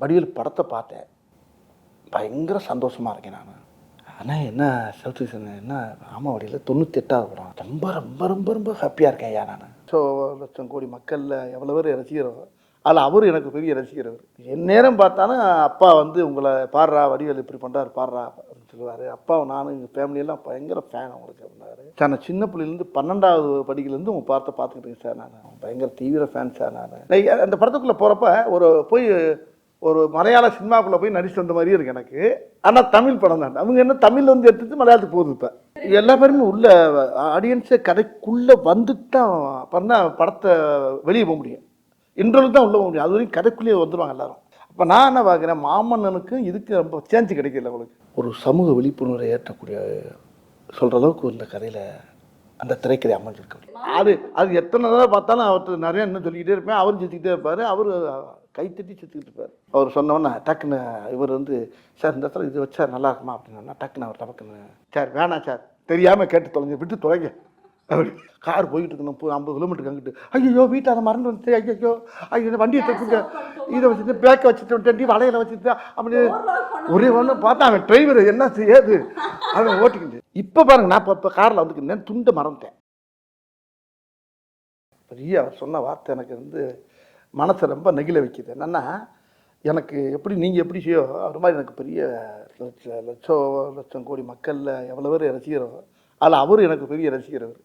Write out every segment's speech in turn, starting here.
வடிவேலு படத்தை பார்த்தேன். பயங்கர சந்தோஷமாக இருக்கேன் நான். ஆனால் என்ன சவுத் என்ன ஆமாம் வடிவேலு 98வது படம். ரொம்ப ரொம்ப ரொம்ப ரொம்ப ஹாப்பியாக இருக்கேன் ஐயா நான். ஸோ லட்சம் கோடி மக்களில் எவ்வளோ பேர் ரசிகரோ அதில் அவர் எனக்கு பெரிய ரசிகர். அவர் என் நேரம் பார்த்தாலும் அப்பா வந்து உங்களை பாடுறா வடிவேலு இப்படி பண்ணுறாரு பாடுறா அப்படின்னு சொல்லுவார். அப்பாவை நானும் எங்கள் ஃபேமிலியெல்லாம் பயங்கர ஃபேன் அவங்களுக்கு அப்படின்னாரு. சார் நான் சின்ன பிள்ளைலேருந்து 12வது படிக்கிலேருந்து உங்கள் பார்த்துக்கிட்டு இருக்கேன் சார். நான் பயங்கர தீவிர ஃபேன் சார். நான் அந்த படத்துக்குள்ளே போகிறப்ப போய் ஒரு மலையாள சினிமாக்குள்ளே போய் நடிச்சு வந்த மாதிரியே இருக்கு எனக்கு. ஆனால் தமிழ் படம் தான். அவங்க என்ன தமிழ் வந்து எடுத்துட்டு மலையாளத்துக்கு போகுது. இப்போ எல்லா பேருமே உள்ள ஆடியன்ஸை கதைக்குள்ளே வந்துட்டு தான் பண்ணால் படத்தை வெளியே போக முடியும். இன்டர்வல் தான் உள்ளே போக முடியும். அது வரைக்கும் கதைக்குள்ளேயே வந்துடுவாங்க எல்லாரும். அப்போ நான் என்ன பார்க்குறேன், மாமன்னனுக்கும் இதுக்கு ரொம்ப சேஞ்சு கிடைக்கல. அவங்களுக்கு ஒரு சமூக விழிப்புணர்வை ஏற்றக்கூடிய சொல்கிற அளவுக்கு இந்த கதையில் அந்த திரைக்கதை அமைஞ்சிருக்கு. அது எத்தனை தடவை பார்த்தாலும் அவர்கிட்ட நிறைய இன்னும் சொல்லிக்கிட்டே இருப்பேன். அவரும் சிரிச்சுக்கிட்டே இருப்பார். அவர் கைத்தட்டி சுற்றிக்கிட்டு இருப்பார். அவர் சொன்னோன்னா டக்குன்னு இவர் வந்து சார் இந்த இடத்துல இது வச்சா நல்லா இருக்குமா அப்படின்னா டக்குன்னு அவர் டக்குன்னு சார் வேணாம் சார் தெரியாமல் கேட்டு தொலைங்க விட்டு தொலைங்க அப்படி. கார் போய்கிட்டு இருக்கணும் 50 கிலோமீட்டருக்கு அங்கிட்டு. ஐயோ வீட்டை அதை மறந்து வந்துச்சு. ஐயோ வண்டியை தப்புங்க இதை வச்சுட்டு பேக்கை வச்சுட்டு வலையில வச்சுட்டு அப்படி ஒரே ஒன்று பார்த்தா அவன் டிரைவர் என்ன செய்யாது அவன் ஓட்டிக்கிட்டு. இப்போ பாருங்க நான் இப்போ காரில் வந்துக்கிட்டேன் துண்டை மறந்துட்டேன். பெரிய அவர் சொன்ன வார்த்தை எனக்கு வந்து மனசை ரொம்ப நெகிழ வைக்கிது. என்னென்னா எனக்கு எப்படி நீங்கள் எப்படி செய்யோ அது மாதிரி எனக்கு பெரிய லட்சம் கோடி மக்களில் எவ்வளோ பேர் ரசிகரோ அதில் அவர் எனக்கு பெரிய ரசிகர். அவர்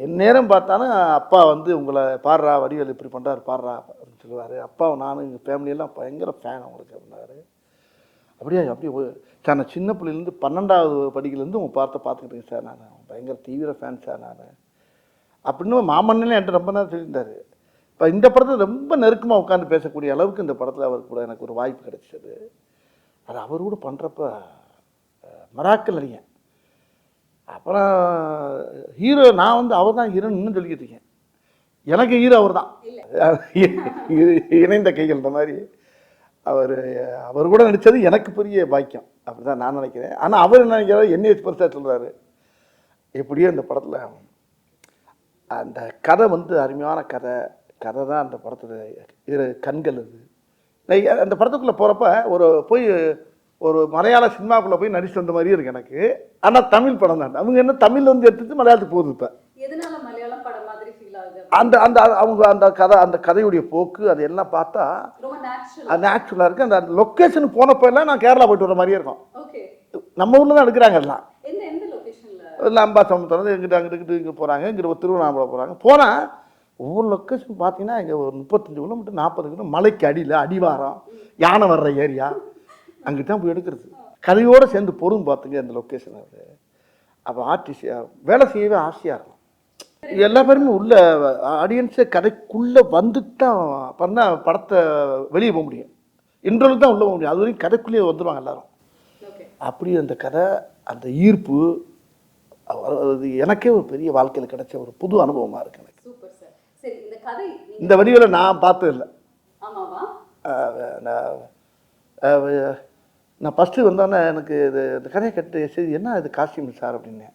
என் நேரம் பார்த்தாலும் அப்பா வந்து உங்களை பாடுறா வடிவேலு இப்படி பண்ணுறாரு பாடுறா அப்படின்னு சொல்லுவார். அப்பாவை நானும் எங்கள் ஃபேமிலியெல்லாம் பயங்கர ஃபேன் அவங்களுக்கு அப்படின்னாரு. அப்படியே சார் நான் சின்ன பிள்ளைலேருந்து 12வது படிக்கிலேருந்து உங்கள் பார்த்துக்கிட்டு இருக்கேன் சார். நான் பயங்கர தீவிர ஃபேன் சார். நான் அப்படின்னு மாமன்னே என்கிட்ட ரொம்ப நேரம் சொல்லியிருந்தார். இப்போ இந்த படத்தில் ரொம்ப நெருக்கமாக உட்காந்து பேசக்கூடிய அளவுக்கு இந்த படத்தில் அவருக்கு கூட எனக்கு ஒரு வாய்ப்பு கிடைச்சது. அது அவர் கூட பண்ணுறப்ப மராக்கல் அறிஞன். அப்புறம் ஹீரோ நான் வந்து அவர் தான் ஹீரோன்னு இன்னும் சொல்லிக்கிட்டு இருக்கேன். எனக்கு ஹீரோ அவர் தான். இணைந்த கைகள் இந்த மாதிரி அவர் கூட நடித்தது எனக்கு பெரிய பாக்கியம் அப்படி தான் நான் நினைக்கிறேன். ஆனால் அவர் என்ன நினைக்கிறாரு என்னை பெருசாக சொல்கிறாரு. எப்படியோ இந்த படத்தில் அந்த கதை வந்து அருமையான கதை தான் அந்த படத்தில் கண்கள். அது அந்த படத்துக்குள்ளே போகிறப்ப ஒரு மலையாள சினிமாக்குள்ளே போய் நடிச்சு வந்த மாதிரியே இருக்கு எனக்கு. ஆனால் தமிழ் படம் தான். அவங்க என்ன தமிழ் வந்து எடுத்துட்டு மலையாளத்துக்கு போகுது. இப்போ அந்த அவங்க அந்த கதையுடைய போக்கு அது எல்லாம் பார்த்தா அது நேச்சுரலாக இருக்குது. அந்த லொக்கேஷனுக்கு போனப்போ எல்லாம் நான் கேரளா போயிட்டு வர மாதிரியே இருக்கும். நம்ம ஊரில் தான் எடுக்கிறாங்க எல்லாம். இல்லை அம்பாசமுத்திரம் அங்கிட்டு இங்கே போகிறாங்க. இங்கே திருவண்ணாமலை போனால் ஒவ்வொரு லொக்கேஷன் பார்த்தீங்கன்னா இங்கே ஒரு 35 கிலோமீட்டர் 40 கிலோமீட்டர் மலைக்கு அடியில் அடிவாரம் யானை வர்ற ஏரியா அங்கிட்ட தான் போய் எடுக்கிறது. கதையோடு சேர்ந்து பொருள் பார்த்துங்க அந்த லொக்கேஷன். அது அப்போ ஆர்டிஸ்டாக வேலை செய்யவே ஆசையாக இருக்கும். எல்லா பேருமே உள்ள ஆடியன்ஸை கதைக்குள்ளே வந்துட்டு தான் பண்ணால் படத்தை வெளியே போக முடியும். இன்டர்வல் தான் உள்ளே போக முடியும். அது வரைக்கும் கதைக்குள்ளேயே வந்துடுவாங்க எல்லாரும். அப்படி அந்த கதை அந்த ஈர்ப்பு அது எனக்கே ஒரு பெரிய வாழ்க்கையில் கிடைச்ச ஒரு புது அனுபவமாக இருக்கு எனக்கு. இந்த வடிவேலை நான் பார்த்ததில்லை. நான் ஃபஸ்ட்டு வந்தோன்னே எனக்கு இந்த கதையை கட்டு சரி என்ன இது காஸ்டியூம் சார் அப்படின்னு.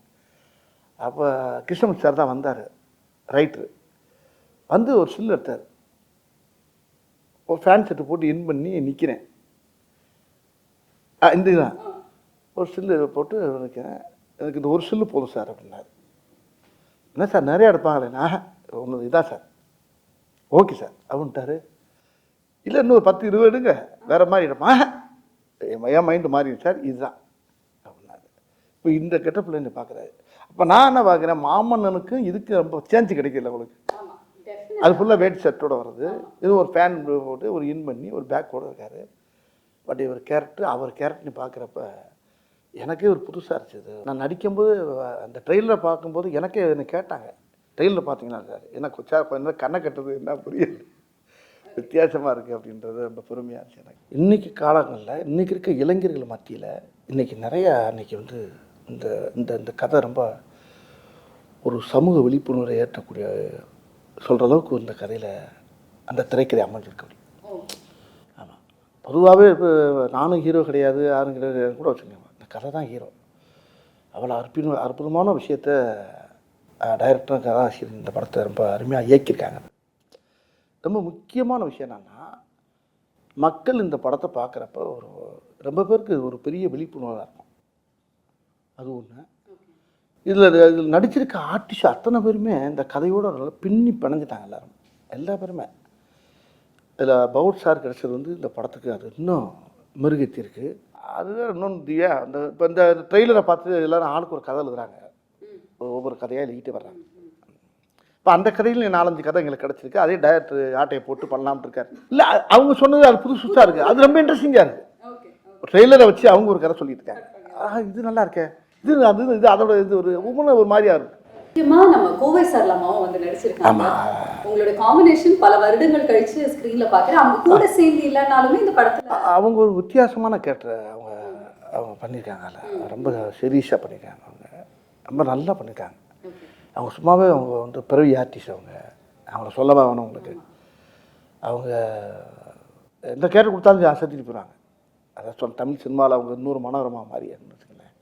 அப்போ கிருஷ்ணமூர்த்தி சார் தான் வந்தார் ரைட்ரு. வந்து ஒரு சில்லு எடுத்தார். ஒரு ஃபேன் செட்டு போட்டு இன் பண்ணி நிற்கிறேன். இந்த தான் ஒரு சில்லு போட்டு நிற்கிறேன். எனக்கு இந்த ஒரு சில்லு போதும் சார் அப்படின்னாரு. என்ன சார் நிறையா எடுப்பாங்களேண்ணா ஒன்று இதான் சார். ஓகே சார் அப்படின்ட்டாரு. இல்லை இன்னும் 10-20 எடுங்க வேறு மாதிரி எடுப்பா. என் மைண்டு மாறிடுச்சு சார் இதுதான் அப்படின்னாரு. இப்போ இந்த கெட்டப்பில் என்ன பார்க்குறாரு. அப்போ நான் என்ன பார்க்குறேன், மாமன்னனுக்கும் இதுக்கு ரொம்ப சேஞ்சு கிடைக்கல அவங்களுக்கு. அது ஃபுல்லாக வேட் ஷர்ட்டோடு வருது. இது ஒரு ஃபேன் போட்டு ஒரு இன் பண்ணி ஒரு பேக்கோடு இருக்கார். பட் இவர் அவர் கேரக்டர்னு பார்க்குறப்ப எனக்கே ஒரு புதுசாக இருந்துச்சு. நான் நடிக்கும்போது அந்த ட்ரெயிலரை பார்க்கும்போது எனக்கே என்ன கேட்டாங்க, ட்ரெயிலர் பார்த்தீங்கன்னா சார் எனக்கு சார் என்ன கண்ணை கட்டுறது என்ன புரியல வித்தியாசமாக இருக்குது அப்படின்றது ரொம்ப பெருமையாக இருந்துச்சு எனக்கு. இன்றைக்கி காலங்களில் இன்றைக்கி இருக்க இளைஞர்கள் மத்தியில் இன்றைக்கி நிறையா இன்றைக்கி வந்து இந்த இந்த இந்த கதை ரொம்ப ஒரு சமூக விழிப்புணர்வை ஏற்றக்கூடிய சொல்கிற அளவுக்கு இந்த கதையில் அந்த திரைக்கதை அமைஞ்சிருக்கு. ஆமாம், பொதுவாகவே இப்போ நானும் ஹீரோ கிடையாது யாரும் கிடையாது கூட வச்சுக்கோங்க, இந்த கதை தான் ஹீரோ. அவ்வளோ அற்புதமான விஷயத்த டைரக்டரும் கதாசிரியர் இந்த படத்தை ரொம்ப அருமையாக இயக்கியிருக்காங்க. ரொம்ப முக்கியமான விஷயம் என்னென்னா மக்கள் இந்த படத்தை பார்க்குறப்ப ஒரு ரொம்ப பேருக்கு ஒரு பெரிய விழிப்புணர்வாக இருக்கும். அது ஒன்று. இதில் நடிச்சிருக்க ஆர்டிஸ்ட் அத்தனை பேருமே இந்த கதையோட நல்லா பின்னி பிணைஞ்சிட்டாங்க எல்லாரும், எல்லா பேருமே. இதில் பவுட் சார் கிடச்சது வந்து இந்த படத்துக்கு அது இன்னும் மெருகேற்றி இருக்குது. அதுதான் இன்னொன்று தியா அந்த இப்போ இந்த ட்ரெய்லரை பார்த்து எல்லோரும் ஆளுக்கு ஒரு கதை எழுதுறாங்க, ஒவ்வொரு கதையாக எழுதிட்டு வர்றாங்க. இப்போ அந்த கதையில் 4-5 கதை எங்களுக்கு கிடச்சிருக்கு. அதே டைரக்டர் ஆட்டையை போட்டு பண்ணலாம்னு இருக்காரு. இல்லை அவங்க சொன்னது அது புதுசு புதுசாக இருக்குது, அது ரொம்ப இன்ட்ரெஸ்டிங்காக இருக்குது. ட்ரெய்லரை வச்சு அவங்க ஒரு கதை சொல்லிட்டு இருக்காங்க, இது நல்லா இருக்கே, இது அது இது அதோட இது ஒரு ஒவ்வொன்றும் ஒரு மாதிரியா இருக்கு. முக்கியமா நம்ம கோவை சரளாமாவும் வந்து நடிச்சிருக்காங்க. உங்களோட காம்பினேஷன் பல வருடங்கள் கழிச்சு ஸ்கிரீன்ல பார்க்குறேன். அவங்க கூட சேர்ந்து இல்லைனாலுமே இந்த படத்துல அவங்க ஒரு வித்தியாசமான கேரக்டர் அவங்க பண்ணியிருக்காங்க. ரொம்ப சீரியஸாக பண்ணியிருக்காங்க, அவங்க ரொம்ப நல்லா பண்ணியிருக்காங்க. அவங்க சும்மாவே அவங்க வந்து பிறவி ஆர்டிஸ்ட், அவங்கள சொல்லவா வேணும் உங்களுக்கு. அவங்க எந்த கேரக்டர் கொடுத்தாலும் அசத்திட்டு போகிறாங்க. அதான் தமிழ் சினிமாவில் அவங்க இன்னொரு மனோரமா மாதிரி இருந்துச்சுங்களேன்.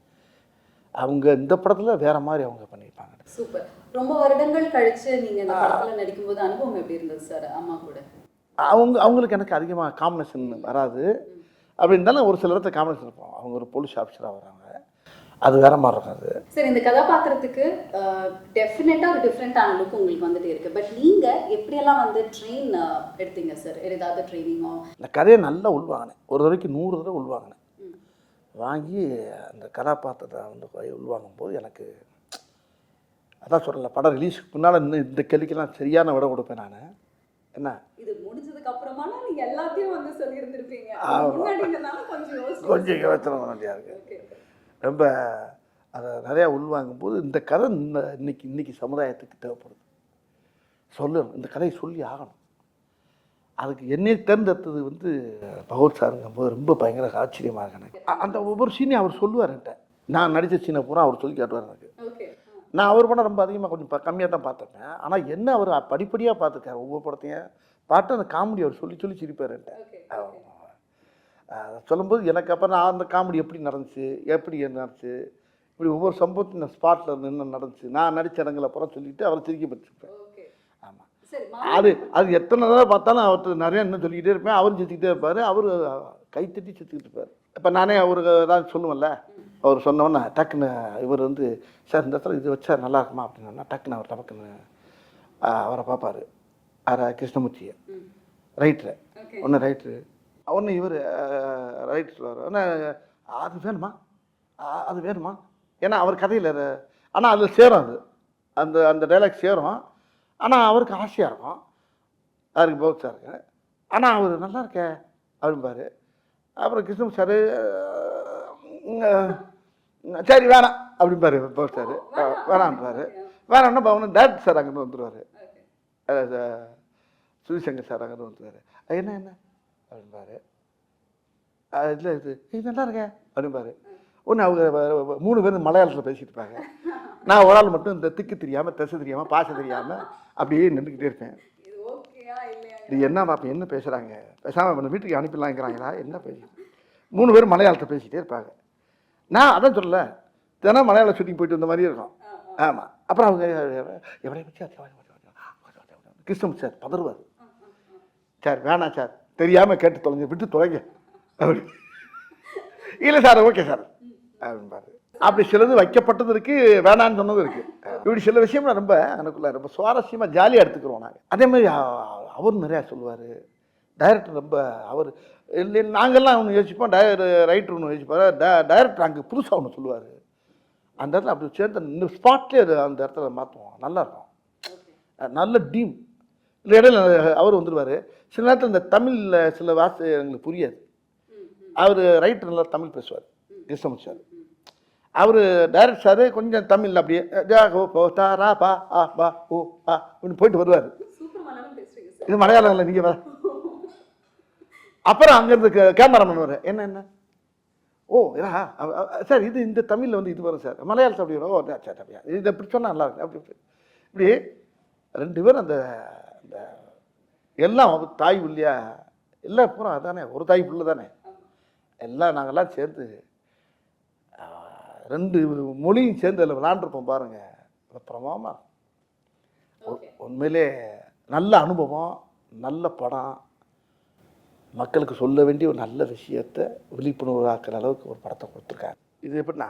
அவங்க இந்த படத்தில் வேற மாதிரி அவங்க பண்ணியிருப்பாங்க. சூப்பர். ரொம்ப வருடங்கள் கழிச்சு நீங்கள் இந்த படத்தில் நடிக்கும்போது அனுபவம் எப்படி இருந்தது சார் அம்மா கூட? அவங்களுக்கு எனக்கு அதிகமாக காம்பினேஷன் வராது. அப்படி இருந்தாலும் ஒரு சில இடத்துல காம்பினேஷன் இருப்போம். அவங்க ஒரு போலீஸ் ஆஃபீஸராக வராங்க, அது வேற மாதிரி இருக்காது. சரி, இந்த கதாபாத்திரத்துக்கு டெஃபினட்டாக ஒரு டிஃப்ரெண்ட்டான லுக் உங்களுக்கு வந்துட்டு இருக்கு. பட் நீங்கள் எப்படியெல்லாம் வந்து ட்ரெயின் எடுத்தீங்க சார்? ஏதாவது ட்ரைனிங்கோ? இந்த கதையை நல்லா உள்வாங்கினேன். ஒரு தடவைக்கு 100 தடவை உள்வாங்கினேன். வாங்கி அந்த கதாபாத்திரத்தை வந்து உள்வாங்கும்போது எனக்கு அதான் சொல்லலை, படம் ரிலீஸுக்கு முன்னால் இன்னும் இந்த கேள்விக்கெல்லாம் சரியான விட கொடுப்பேன் நான். என்ன இது முடிஞ்சதுக்கு அப்புறமா நீங்கள் எல்லாத்தையும் வந்து சொல்லியிருந்துருப்பீங்க, கொஞ்சம் யோசனை வேண்டியா இருக்கு. ரொம்ப அதை நிறையா உள்வாங்கும்போது இந்த கதை இன்னைக்கு சமுதாயத்துக்கு தேவைப்படுது, சொல்லணும், இந்த கதையை சொல்லி ஆகணும். அதுக்கு என்னை தேர்ந்தெடுத்தது வந்து பகவத் சாருங்கும்போது ரொம்ப பயங்கர ஆச்சரியமாக இருக்கு எனக்கு. அந்த ஒவ்வொரு சீனையும் அவர் சொல்லுவார் என்கிட்ட. நான் நடித்த சீனை பூரா அவர் சொல்லி காட்டுவார் எனக்கு. நான் அவர் படம் ரொம்ப அதிகமாக கொஞ்சம் கம்மியாக தான் பார்த்துருப்பேன். ஆனால் என்ன அவர் படிப்படியாக பார்த்துருக்காரு, ஒவ்வொரு படத்தையும் பார்த்து அந்த காமெடி அவர் சொல்லி சொல்லி சிரிப்பார் என்கிட்ட. சொல்லும்போது எனக்கு அப்புறம் நான் அந்த காமெடி எப்படி நடந்துச்சு, எப்படி நடந்துச்சு, இப்படி ஒவ்வொரு சம்பவத்தையும் நான் ஸ்பாட்டில் நின்று நடந்துச்சு, நான் நடித்த இடங்களை அப்புறம் சொல்லிவிட்டு அவரை திருக்கி பற்றிருப்பேன். அது எத்தனை தடவை பார்த்தாலும் அவர்கிட்ட நிறையா இன்னும் சொல்லிக்கிட்டே இருப்பேன். அவரும் சுற்றிக்கிட்டே இருப்பார், அவர் கைத்தட்டி சுற்றிக்கிட்டு இருப்பார். இப்போ நானே அவருக்கு ஏதாவது சொல்லுவேன்ல, அவர் சொன்னோன்னா டக்குன்னு இவர் வந்து சார் இந்த இடத்துல இது வச்சா நல்லா இருக்குமா அப்படின்னா டக்குன்னு அவர் டக்குன்னு அவரை பார்ப்பார். கிருஷ்ணமூர்த்தியை ரைட்ரு, ஒன்று ரைட்ரு, ஒன்று இவர் ரைட் சொல்லுவார், ஒன்று அது வேணுமா ஏன்னா அவர் கதையில். ஆனால் அதில் சேரும், அது அந்த டைலாக் சேரும். ஆனால் அவருக்கு ஆசையாக இருக்கும், அவருக்கு பௌத்ஸாக இருக்கு. ஆனால் அவர் நல்லா இருக்கே அப்படின்பார். அப்புறம் கிருஷ்ணன் சார் சரி வேணாம் அப்படின்பார், பௌத் சார் வேணான்றாரு. வேணாம்னா அவனு டேரக்டர் சார் அங்கேருந்து வந்துடுவார், சுதிசங்கர் சார் அங்கேருந்து வந்துடுவார். என்ன அப்படின்பாரு. இல்லை இது நல்லா இருக்கே அப்படின்பாரு. ஒன்று அவங்க 3 பேர் மலையாளத்தில் பேசிகிட்டு இருப்பாங்க. நான் ஒரு ஆள் மட்டும் இந்த திக்கு தெரியாமல், திசை தெரியாமல், பாசம் தெரியாமல் அப்படியே நின்றுக்கிட்டே இருப்பேன். இது என்ன பார்ப்பேன், என்ன பேசுகிறாங்க, பேசாமல் வீட்டுக்கு அனுப்பிடலாங்கிறாங்களா, என்ன பேசி 3 பேர் மலையாளத்தை பேசிக்கிட்டே இருப்பாங்க. நான் அதான் சொல்லலை, தினம் மலையாள ஷூட்டிங் போயிட்டு வந்த மாதிரியே இருக்கும். ஆமாம். அப்புறம் அவங்க எவரைய பற்றி கிருஷ்ணன் சார் பதறுவார், சார் வேணாம் சார், தெரியாமல் கேட்டு தொலைங்க, விட்டு தொலைங்க அப்படி. இல்லை சார் ஓகே சார் அப்படின்பாரு. அப்படி சிலது வைக்கப்பட்டது இருக்குது, வேணான்னு சொன்னது இருக்குது. இப்படி சில விஷயம் ரொம்ப எனக்குள்ள ரொம்ப சுவாரஸ்யமாக ஜாலியாக எடுத்துக்கிறோம் நாங்கள். அதே மாதிரி அவரும் நிறையா சொல்லுவார். டைரக்டர் ரொம்ப அவர் இல்லை, நாங்கள்லாம் ஒன்று யோசிப்போம், ரைட்டர் ஒன்று யோசிப்பார், டைரக்டர் அங்கே புதுசாக ஒன்று சொல்லுவார். அந்த இடத்துல அப்படி சேர்ந்து இந்த ஸ்பாட்லேயே அது அந்த இடத்துல மாற்றுவோம், நல்லாயிருக்கும், நல்ல டீம். இல்லை இடையில அவர் வந்துடுவார். சில நேரத்தில் இந்த தமிழில் சில வார்த்தை எங்களுக்கு புரியாது, அவர் ரைட்டர் நல்லா தமிழ் பேசுவார், கிருஷ்ணமூர்த்தி சார். அவர் டைரக்டர் சார் கொஞ்சம் தமிழில் அப்படியே தாரா பா ஆ பா ஓ ஆ அப்படின்னு போயிட்டு வருவார். இது மலையாளம் இல்லை, நீங்கள் வர. அப்புறம் அங்கேருந்து கேமராமேன் வர என்ன ஓ இதா சார், இது இந்த தமிழில் வந்து இது வரும் சார், மலையாளத்தை அப்படி வரும், ஓ சார் அப்படியா, இது எப்படி சொன்னால் நல்லா இருக்கு அப்படி இப்படி 2 பேரும் அந்த எல்லாம் தாய் புள்ளியா எல்லாம் பூரா அதானே, ஒரு தாய் புள்ள தானே எல்லாம். நாங்கள்லாம் சேர்ந்து 2 மொழியும் சேர்ந்து அதில் விளாண்டுருப்போம் பாருங்கள், பிரமாமா. உண்மையிலே நல்ல அனுபவம், நல்ல படம். மக்களுக்கு சொல்ல வேண்டிய ஒரு நல்ல விஷயத்தை விழிப்புணர்வாக்குற அளவுக்கு ஒரு படத்தை கொடுத்துருக்காங்க. இது எப்படின்னா,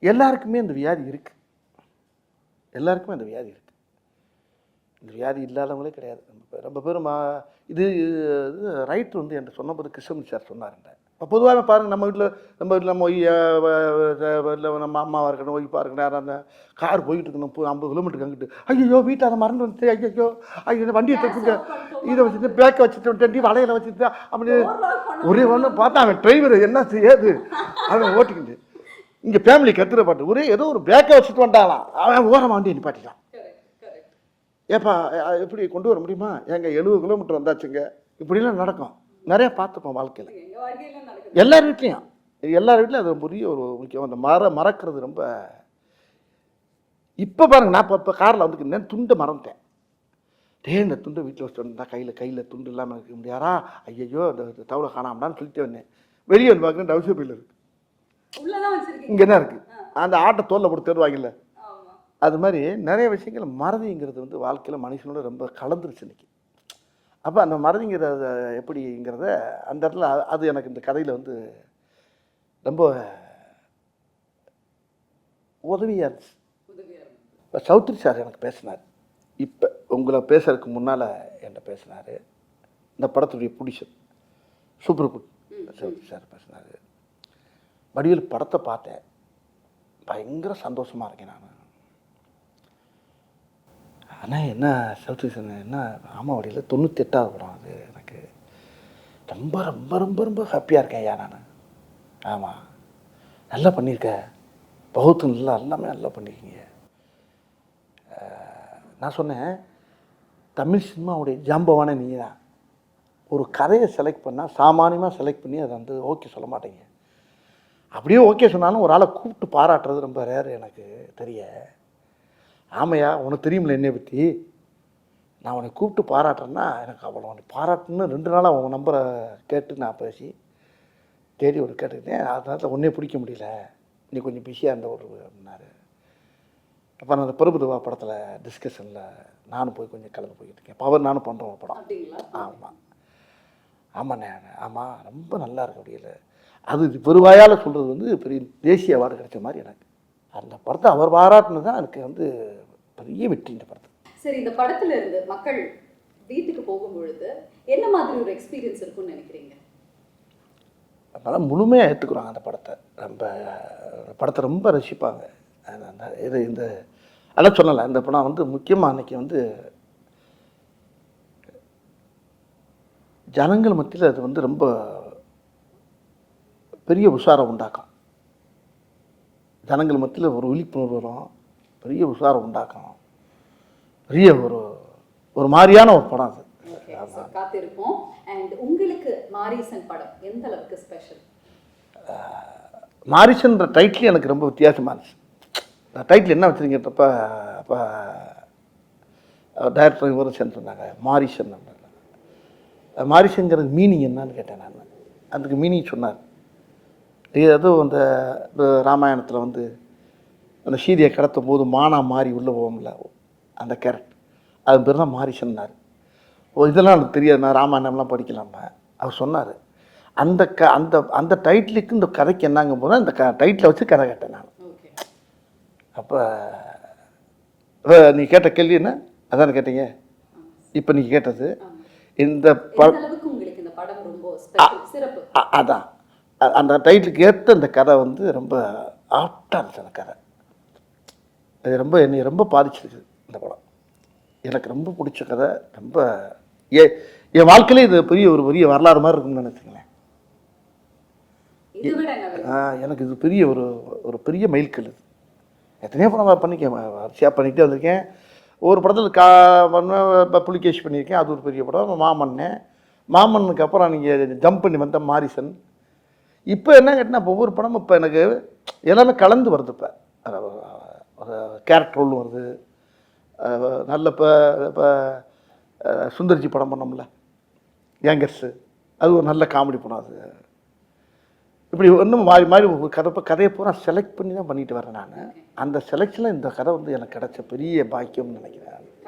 எல்லாருக்குமே இந்த வியாதி இருக்குது. எல்லாருக்குமே அந்த வியாதி இருக்குது. இந்த வியாதி இல்லாதவங்களே கிடையாது. ரொம்ப பேரும் இது இது ரைட்டர் வந்து என்கிட்ட சொன்னபோது கிருஷ்ணமூர்த்தி சார் சொன்னாருங்க. இப்போ பொதுவாக பாருங்கள், நம்ம வீட்டில் நம்ம இல்லை நம்ம அம்மாவாக இருக்கணும், ஒய்ஃபாக இருக்கணும், யாராக அந்த கார் போயிட்டு இருக்கணும், 50 கிலோமீட்டருக்கு அங்கிட்டு, ஐயோ வீட்டை அதை மறந்து வந்துட்டு, ஐயோ ஐயோ வண்டியை தப்புங்க, இதை வச்சுட்டு பேக்கை வச்சுட்டு வலையில் வச்சுட்டு அப்படி ஒரே ஒன்று பார்த்தா அவன் டிரைவர் என்ன செய்யாது அவன் ஓட்டிக்கிட்டு இங்கே ஃபேமிலி கத்துற பாட்டு ஒரே ஏதோ ஒரு பேக்கை வச்சுட்டு வந்துட்டாலாம், அவன் ஓரமாக வண்டியை நிப்பாட்டிட்டான். ஏப்பா எப்படி கொண்டு வர முடியுமா? எங்க 70 கிலோமீட்டர் வந்தாச்சுங்க. இப்படிலாம் நடக்கும். நிறைய பார்த்துப்போம் வாழ்க்கையில். எல்லார் வீட்லேயும் அது பெரிய ஒரு முக்கியம். அந்த மறக்கிறது ரொம்ப. இப்போ பாருங்க, நான் இப்போ காரில் வந்துருக்கேன், துண்டை மறந்துட்டேன். இந்த துண்டை வீட்டில் வச்சுட்டு வந்தா கையில் துண்டு இல்லாமல் இருக்க முடியாரா? ஐயோ அந்த தவளை காணாமடான்னு சொல்லிட்டு வந்தேன். வெளியே வந்து பார்க்குறேன், டவுசர் பையில் இருக்கு. இங்கே என்ன இருக்குது? அந்த ஆட்டை தோலில் போட்டு தேடுவாங்கல்ல, அது மாதிரி நிறைய விஷயங்கள் மறதிங்கிறது வந்து வாழ்க்கையில் மனுஷனோட ரொம்ப கலந்துருச்சு இன்னைக்கு. அப்போ அந்த மறதிங்கிறத எப்படிங்கிறத அந்த இடத்துல அது எனக்கு இந்த கதையில் வந்து ரொம்ப உதவியாக இருந்துச்சு. இப்போ சௌத்ரி சார் எனக்கு பேசினார். இப்போ உங்களை பேசுறதுக்கு முன்னால் என்கிட்ட பேசினார். இந்த படத்துடைய ப்ரொடியூசர் சூப்பர் சௌத்ரி சார் பேசினார். வடிவேல் படத்தை பார்த்தேன், பயங்கர சந்தோஷமாக இருக்கேன் நான். ஆனால் என்ன சவுத்ரிசன் என்ன ஆமாவடியில் 98வது படம் அது. எனக்கு ரொம்ப ரொம்ப ரொம்ப ரொம்ப ஹாப்பியாக இருக்கேன் ஐயா நான். ஆமாம், நல்லா பண்ணியிருக்க, பகுத்து நல்லா எல்லாமே நல்லா பண்ணியிருக்கீங்க. நான் சொன்னேன், தமிழ் சினிமாவுடைய ஜாம்பவான நீ தான். ஒரு கதையை செலக்ட் பண்ணால் சாமானியமாக செலக்ட் பண்ணி அதை வந்து ஓகே சொல்ல மாட்டேங்க. அப்படியே ஓகே சொன்னாலும் ஒரு ஆளை கூப்பிட்டு பாராட்டுறது ரொம்ப ரேர் எனக்கு தெரிய. ஆமையா, உனக்கு தெரியுமில்ல என்னை பற்றி, நான் உன்னை கூப்பிட்டு பாராட்டுறேன்னா எனக்கு அவ்வளோ உன்னை பாராட்டுன்னு 2 நாளாக உன் நம்பரை கேட்டு நான் பேசி தேடி ஒரு கேட்டுக்கிட்டேன். அதனால ஒன்றே பிடிக்க முடியல, நீ கொஞ்சம் பிஸியாக இருந்த ஒரு அப்படின்னாரு. அப்போ நான் அந்த பிரபுதேவா படத்தில் டிஸ்கஷனில் நானும் போய் கொஞ்சம் கலந்து போய்கிட்டு இருக்கேன். பவர் நானும் பண்ணுறோம் ஒரு படம். ஆமாம் ஆமாண்ணே, ஆமாம் ரொம்ப நல்லா இருக்கு அப்படியில. அது பெருவாயால் சொல்கிறது வந்து பெரிய தேசிய அவார்டு கிடைச்ச மாதிரி எனக்கு. அந்த படத்தை அவர் பாராட்டுனது தான் எனக்கு வந்து பெரிய வெற்றி இந்த படத்தை. சரி, இந்த படத்துல இருந்து மக்கள் வீட்டுக்கு போகும்பொழுது என்ன மாதிரி ஒரு எக்ஸ்பீரியன்ஸ் இருக்கும்னு நினைக்கிறீங்க? அதனால் முழுமையாக ஏற்றுக்குறாங்க அந்த படத்தை. படத்தை ரொம்ப ரசிப்பாங்க. அந்த இது இந்த அதெல்லாம் சொல்லலை. இந்த படம் வந்து முக்கியமாக அன்றைக்கி வந்து ஜனங்கள் மத்தியில் அது வந்து ரொம்ப பெரிய உஷாரம் உண்டாக்கும். ஜனங்கள் மத்தியில் ஒரு விழிப்புணர்வு வரும், பெரிய உஷாரம் உண்டாக்கும். பெரிய ஒரு மாதிரியான ஒரு படம் அது. காத்திருப்போம். அண்ட் உங்களுக்கு மாரிசன் படம் எந்த அளவுக்கு ஸ்பெஷல்? மாரிசன்ற டைட்டில் எனக்கு ரொம்ப வித்தியாசமாக இருந்துச்சு. டைட்டில் என்ன வச்சுருங்கப்ப அப்போ டைரக்டர் விமர்சனம் சொன்னாங்க மாரிசன். மாரிசன்கிறது மீனிங் என்னன்னு கேட்டேன் நான். அதுக்கு மீனிங் சொன்னார். அதுவும் அந்த ராமாயணத்தில் வந்து அந்த சீதையை கடத்தும் போது மானா மாறி உள்ளே போகும்ல, அந்த கேரக்டர், அது பேர் தான் மாரிசன்னார். இதெல்லாம் எனக்கு தெரியாது, நான் ராமாயணம்லாம் படிக்கலாமா. அவர் சொன்னார் அந்த அந்த அந்த டைட்டிலுக்கு இந்த கதைக்கு என்னங்க போனால் இந்த டைட்டிலை வச்சு கதை கேட்டேன் நான். அப்போ நீ கேட்ட கேள்வி என்ன அதான் கேட்டீங்க. இப்போ நீங்கள் கேட்டது இந்த அதான் அந்த டைட்டிலுக்கு ஏற்ற இந்த கதை வந்து ரொம்ப ஆப்டாக இருந்துச்சு. அந்த கதை அது ரொம்ப என்னை ரொம்ப பாதிச்சிருக்கு. இந்த படம் எனக்கு ரொம்ப பிடிச்ச கதை. ரொம்ப என் வாழ்க்கையிலே இது பெரிய வரலாறு மாதிரி இருக்குன்னு நினச்சிங்களேன். எனக்கு இது பெரிய ஒரு பெரிய மைல்கல். இது எத்தனையோ படம் பண்ணிக்கேன், வரிசையாக பண்ணிகிட்டே வந்திருக்கேன். ஒவ்வொரு படத்தில் புலிகேஷ் பண்ணியிருக்கேன், அது ஒரு பெரிய படம். மாமன்னுக்கு அப்புறம் நீங்கள் ஜம்ப் பண்ணி வந்த மாரிசன். இப்போ என்ன கேட்டால் இப்போ ஒவ்வொரு படமும் இப்போ எனக்கு எல்லாமே கலந்து வருது. இப்போ ஒரு கேரக்டர் ரோல் வருது. நல்ல இப்போ சுந்தர்ஜி படம் பண்ணோம்ல யங்கர்ஸு, அது ஒரு நல்ல காமெடி படம். அது இப்படி ஒன்றும் மாறி ஒரு கதையை பூரா செலக்ட் பண்ணி தான் பண்ணிட்டு வரேன் நான். அந்த செலெக்ஷனில் இந்த கதை வந்து எனக்கு கிடைச்ச பெரிய பாக்கியம்னு நினைக்கிறேன்.